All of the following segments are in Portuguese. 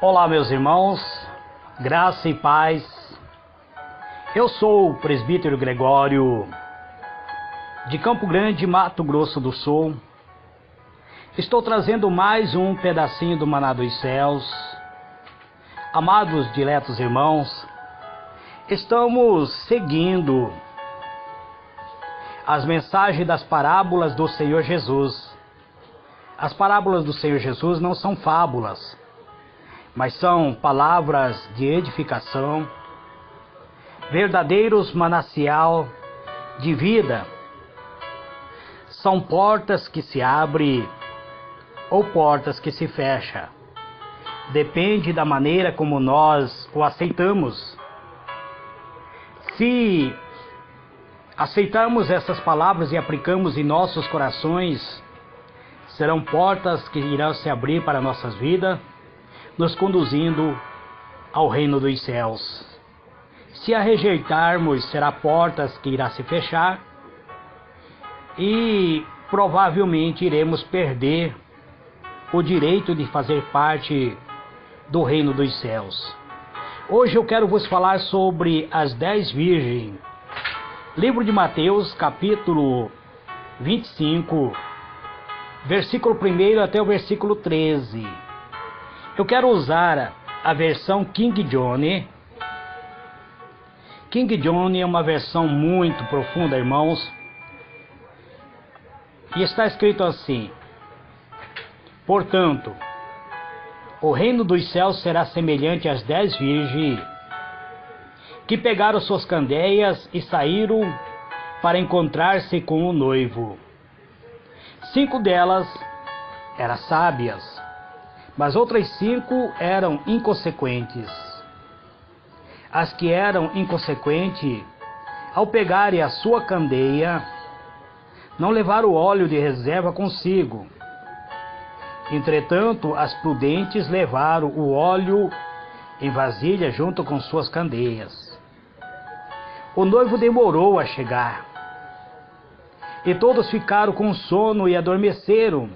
Olá, meus irmãos, graça e paz. Eu sou o presbítero Gregório, de Campo Grande, Mato Grosso do Sul. Estou trazendo mais um pedacinho do Maná dos Céus. Amados diletos irmãos, estamos seguindo as mensagens das parábolas do Senhor Jesus. As parábolas do Senhor Jesus não são fábulas, mas são palavras de edificação, verdadeiros manancial de vida. São portas que se abrem ou portas que se fecham. Depende da maneira como nós o aceitamos. Se aceitarmos essas palavras e aplicamos em nossos corações, serão portas que irão se abrir para nossas vidas, nos conduzindo ao reino dos céus. Se a rejeitarmos, será portas que irá se fechar e provavelmente iremos perder o direito de fazer parte do reino dos céus. Hoje eu quero vos falar sobre as 10 virgens. Livro de Mateus, capítulo 25, versículo 1 até o versículo 13. Eu quero usar a versão King James. King James é uma versão muito profunda, irmãos. E está escrito assim: portanto, o reino dos céus será semelhante às 10 virgens que pegaram suas candeias e saíram para encontrar-se com o noivo. 5 delas eram sábias, mas outras 5 eram inconsequentes. As que eram inconsequentes, ao pegarem a sua candeia, não levaram óleo de reserva consigo. Entretanto, as prudentes levaram o óleo em vasilha junto com suas candeias. O noivo demorou a chegar, e todos ficaram com sono e adormeceram.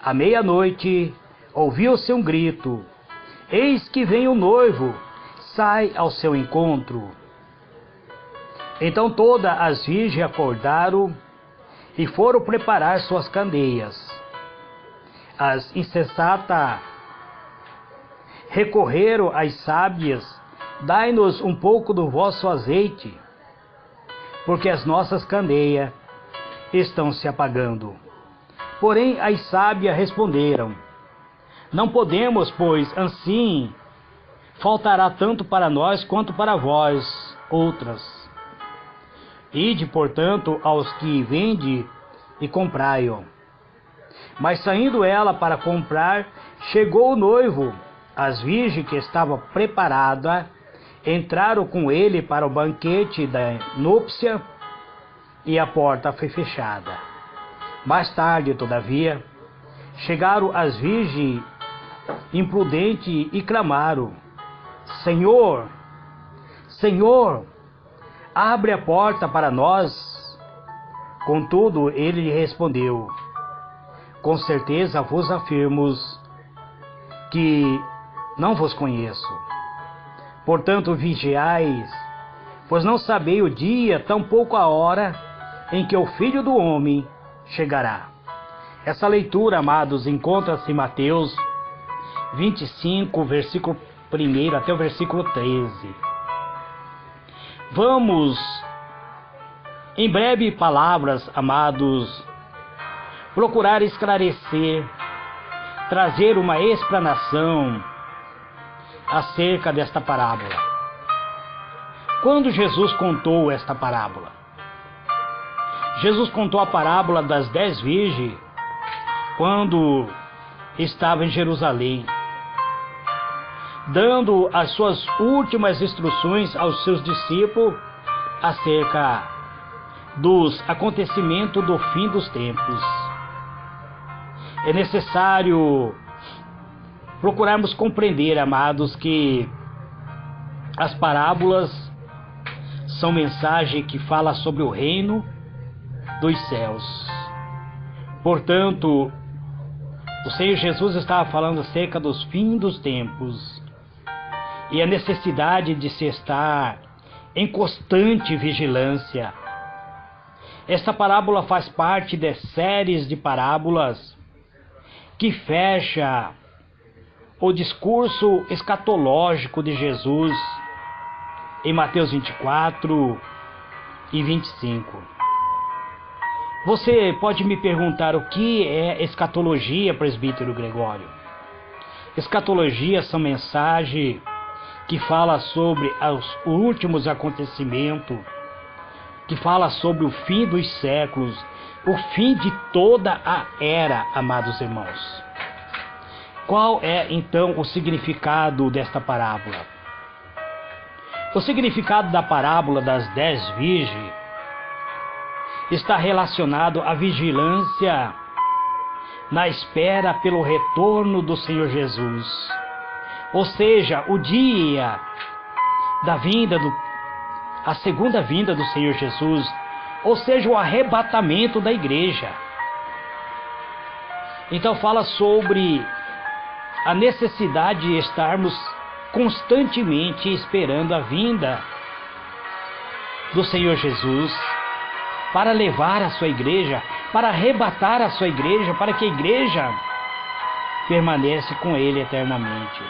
À meia-noite, ouviu-se um grito: eis que vem o noivo, sai ao seu encontro. Então todas as virgens acordaram e foram preparar suas candeias. As insensatas recorreram às sábias: dai-nos um pouco do vosso azeite, porque as nossas candeias estão se apagando. Porém as sábias responderam: não podemos, pois assim faltará tanto para nós quanto para vós outras. Ide, portanto, aos que vendem e comprai-o. Mas saindo ela para comprar, chegou o noivo. As virgens que estavam preparadas entraram com ele para o banquete da núpcia, e a porta foi fechada. Mais tarde, todavia, chegaram as virgens imprudentes e clamaram: Senhor, Senhor, abre a porta para nós. Contudo, ele lhe respondeu: com certeza vos afirmo que não vos conheço. Portanto, vigiais, pois não sabeis o dia, tampouco a hora em que o Filho do Homem chegará. Essa leitura, amados, encontra-se em Mateus 25, versículo 1 até o versículo 13. Vamos, em breve palavras, amados, procurar esclarecer, trazer uma explanação acerca desta parábola. Quando Jesus contou esta parábola? Jesus contou a parábola das 10 virgens quando estava em Jerusalém, dando as suas últimas instruções aos seus discípulos acerca dos acontecimentos do fim dos tempos. É necessário procurarmos compreender, amados, que as parábolas são mensagem que fala sobre o reino dos céus. Portanto, O Senhor Jesus estava falando acerca dos fins dos tempos e a necessidade de se estar em constante vigilância. Esta parábola faz parte de séries de parábolas que fecha o discurso escatológico de Jesus em Mateus 24 e 25. Você pode me perguntar o que é escatologia, presbítero Gregório? Escatologia são mensagens que fala sobre os últimos acontecimentos, que fala sobre o fim dos séculos, o fim de toda a era, amados irmãos. Qual é, então, o significado desta parábola? O significado da parábola das 10 virgens está relacionado à vigilância na espera pelo retorno do Senhor Jesus. Ou seja, o dia da vinda a segunda vinda do Senhor Jesus, ou seja, o arrebatamento da igreja. Então fala sobre a necessidade de estarmos constantemente esperando a vinda do Senhor Jesus para levar a sua igreja, para arrebatar a sua igreja, para que a igreja permaneça com ele eternamente.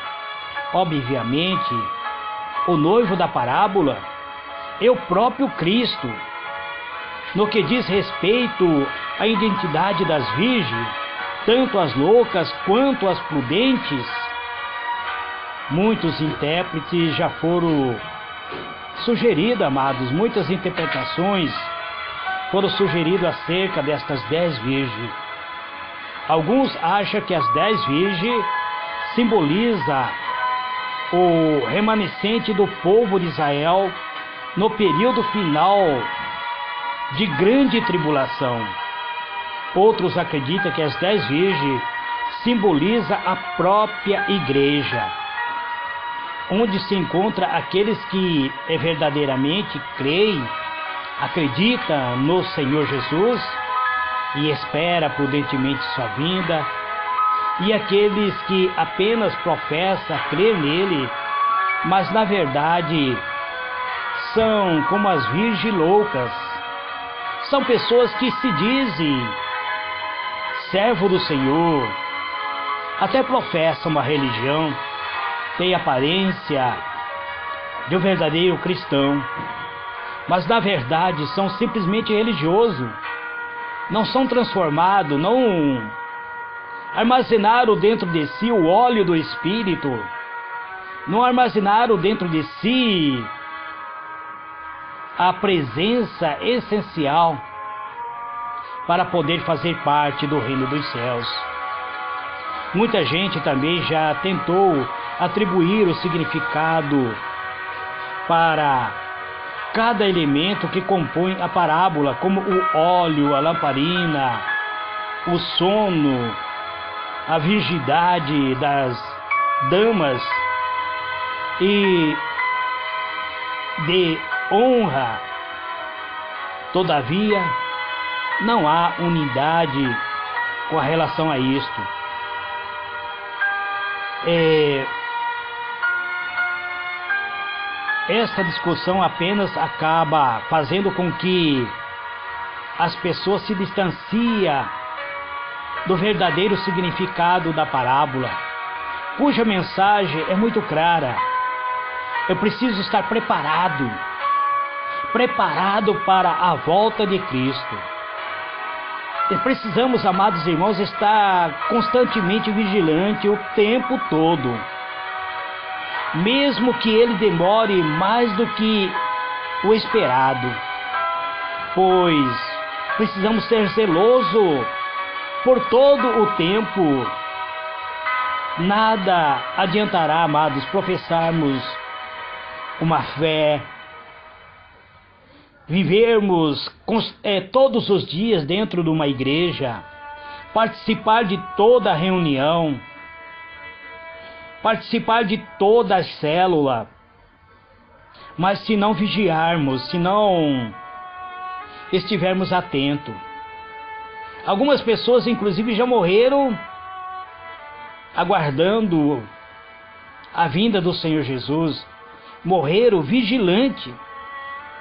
Obviamente, o noivo da parábola é o próprio Cristo. No que diz respeito à identidade das virgens, tanto as loucas quanto as prudentes, muitos intérpretes já foram sugeridos, amados, muitas interpretações foram sugeridas acerca destas 10 virgens. Alguns acham que as 10 virgens simbolizam o remanescente do povo de Israel no período final de grande tribulação. Outros acreditam que as 10 virgens simbolizam a própria igreja, onde se encontra aqueles que verdadeiramente creem, acreditam no Senhor Jesus e espera prudentemente sua vinda, e aqueles que apenas professam crer nele, mas na verdade são como as virgens loucas. São pessoas que se dizem servo do Senhor, até professam uma religião, têm aparência de um verdadeiro cristão, mas na verdade são simplesmente religiosos, não são transformados, não armazenaram dentro de si o óleo do Espírito, não armazenaram dentro de si a presença essencial para poder fazer parte do reino dos céus. Muita gente também já tentou atribuir o significado para cada elemento que compõe a parábola, como o óleo, a lamparina, o sono, a virgindade das damas e de honra. Todavia, não há unidade com relação a isto. Esta discussão apenas acaba fazendo com que as pessoas se distanciem do verdadeiro significado da parábola, cuja mensagem é muito clara. Eu preciso estar preparado para a volta de Cristo. E precisamos, amados irmãos, estar constantemente vigilante o tempo todo, mesmo que ele demore mais do que o esperado, pois precisamos ser zelosos por todo o tempo. Nada adiantará, amados, professarmos uma fé, vivermos todos os dias dentro de uma igreja, participar de toda a reunião, participar de toda a célula, mas se não vigiarmos, se não estivermos atentos. Algumas pessoas inclusive já morreram aguardando a vinda do Senhor Jesus, morreram vigilante,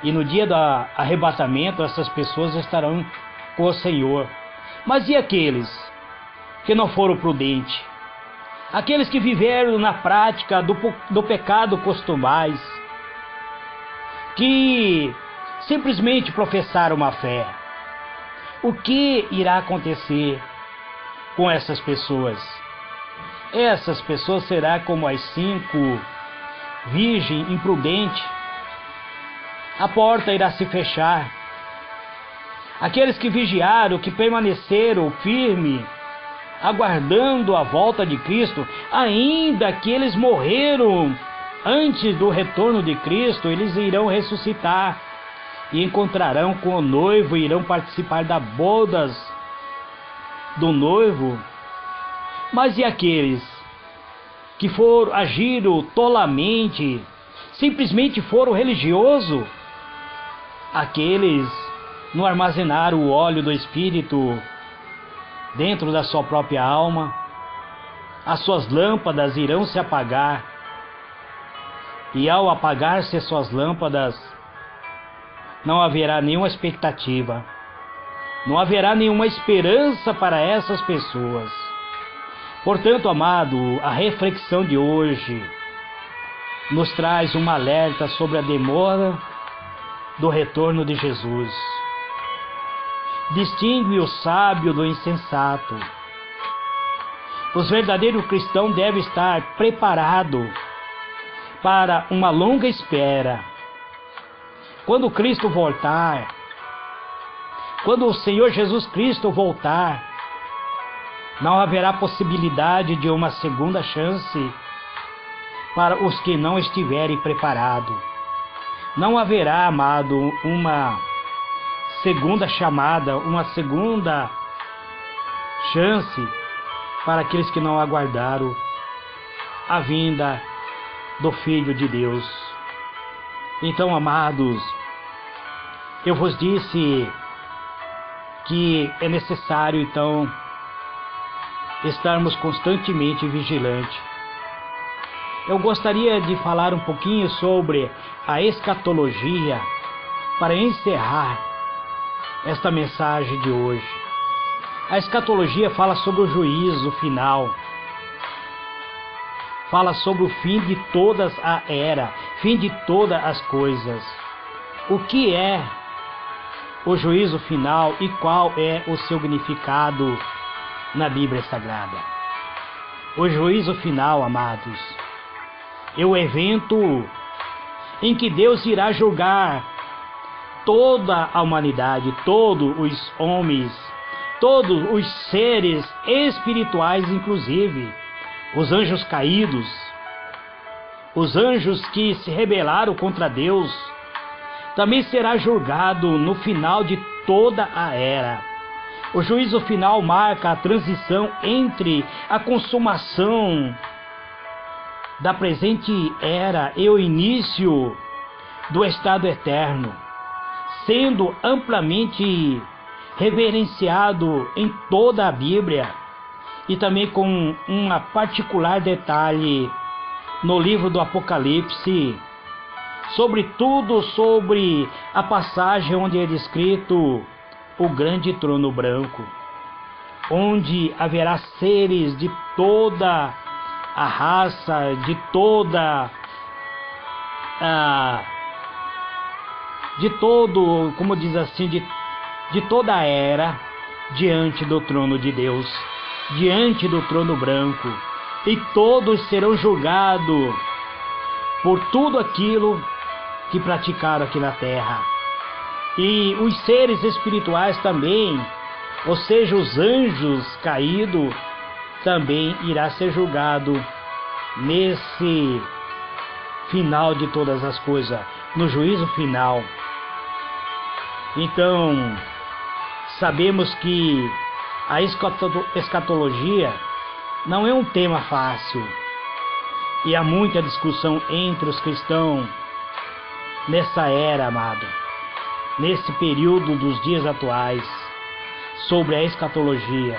e no dia do arrebatamento essas pessoas estarão com o Senhor. Mas e aqueles que não foram prudentes? Aqueles que viveram na prática do pecado costumais, que simplesmente professaram uma fé. O que irá acontecer com essas pessoas? Essas pessoas serão como as 5 virgens imprudentes. A porta irá se fechar. Aqueles que vigiaram, que permaneceram firmes, aguardando a volta de Cristo, ainda que eles morreram antes do retorno de Cristo, eles irão ressuscitar e encontrarão com o noivo, e irão participar das bodas do noivo. Mas e aqueles que agiram tolamente, simplesmente foram religiosos? Aqueles não armazenaram o óleo do Espírito dentro da sua própria alma, as suas lâmpadas irão se apagar, e ao apagar-se as suas lâmpadas, não haverá nenhuma expectativa, não haverá nenhuma esperança para essas pessoas. Portanto, amado, a reflexão de hoje nos traz um alerta sobre a demora do retorno de Jesus. Distingue o sábio do insensato. Os verdadeiros cristãos devem estar preparados para uma longa espera. Quando Cristo voltar, quando o Senhor Jesus Cristo voltar, não haverá possibilidade de uma segunda chance para os que não estiverem preparados. Não haverá, amado, uma segunda chamada, uma segunda chance para aqueles que não aguardaram a vinda do Filho de Deus. Então, amados, eu vos disse que é necessário, então, estarmos constantemente vigilantes. Eu gostaria de falar um pouquinho sobre a escatologia para encerrar esta mensagem de hoje. A escatologia fala sobre o juízo final, fala sobre o fim de todas a era, fim de todas as coisas. O que é o juízo final e qual é o seu significado na Bíblia Sagrada? O juízo final, amados, é o evento em que Deus irá julgar toda a humanidade, todos os homens, todos os seres espirituais, inclusive os anjos caídos, os anjos que se rebelaram contra Deus, também será julgado no final de toda a era. O juízo final marca a transição entre a consumação da presente era e o início do estado eterno, sendo amplamente reverenciado em toda a Bíblia, e também com um particular detalhe no livro do Apocalipse, sobretudo sobre a passagem onde é descrito o grande trono branco, onde haverá seres de toda a raça, de toda como diz assim, de toda a era, diante do trono de Deus, diante do trono branco, e todos serão julgados por tudo aquilo que praticaram aqui na terra. E os seres espirituais também, ou seja, os anjos caídos, também irá ser julgado nesse final de todas as coisas, no juízo final. Então, sabemos que a escatologia não é um tema fácil, e há muita discussão entre os cristãos nessa era, amado, nesse período dos dias atuais, sobre a escatologia.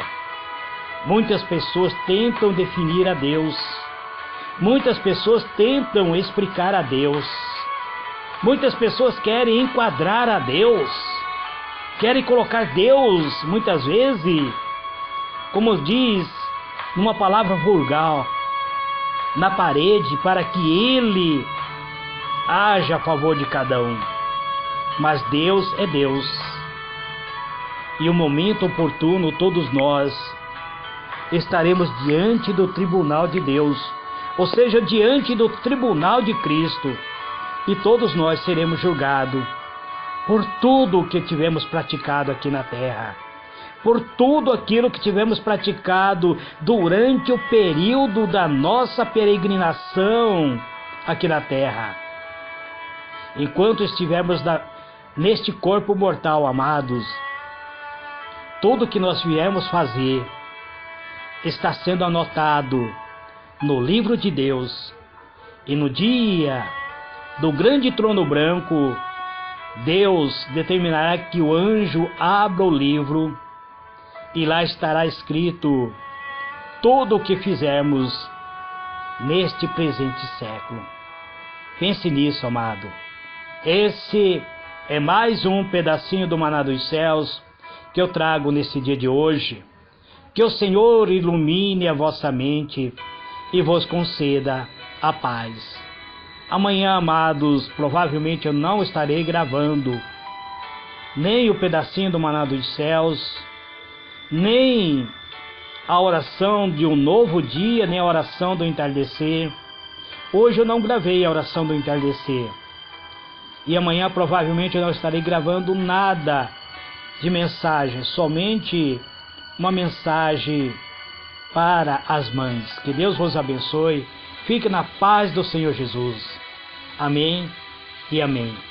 Muitas pessoas tentam definir a Deus. Muitas pessoas tentam explicar a Deus. Muitas pessoas querem enquadrar a Deus. Querem colocar Deus, muitas vezes, como diz numa palavra vulgar, na parede para que Ele haja a favor de cada um. Mas Deus é Deus. E o momento oportuno, todos nós estaremos diante do tribunal de Deus, ou seja, diante do tribunal de Cristo, e todos nós seremos julgados por tudo o que tivemos praticado aqui na terra, por tudo aquilo que tivemos praticado durante o período da nossa peregrinação aqui na terra. Enquanto estivermos neste corpo mortal, amados, tudo que nós viemos fazer está sendo anotado no livro de Deus. E no dia do grande trono branco, Deus determinará que o anjo abra o livro e lá estará escrito tudo o que fizermos neste presente século. Pense nisso, amado. Esse é mais um pedacinho do maná dos céus que eu trago nesse dia de hoje. Que o Senhor ilumine a vossa mente e vos conceda a paz. Amanhã, amados, provavelmente eu não estarei gravando nem o pedacinho do maná dos céus, nem a oração de um novo dia, nem a oração do entardecer. Hoje eu não gravei a oração do entardecer. E amanhã provavelmente eu não estarei gravando nada de mensagem, somente uma mensagem para as mães. Que Deus vos abençoe. Fique na paz do Senhor Jesus. Amém e amém.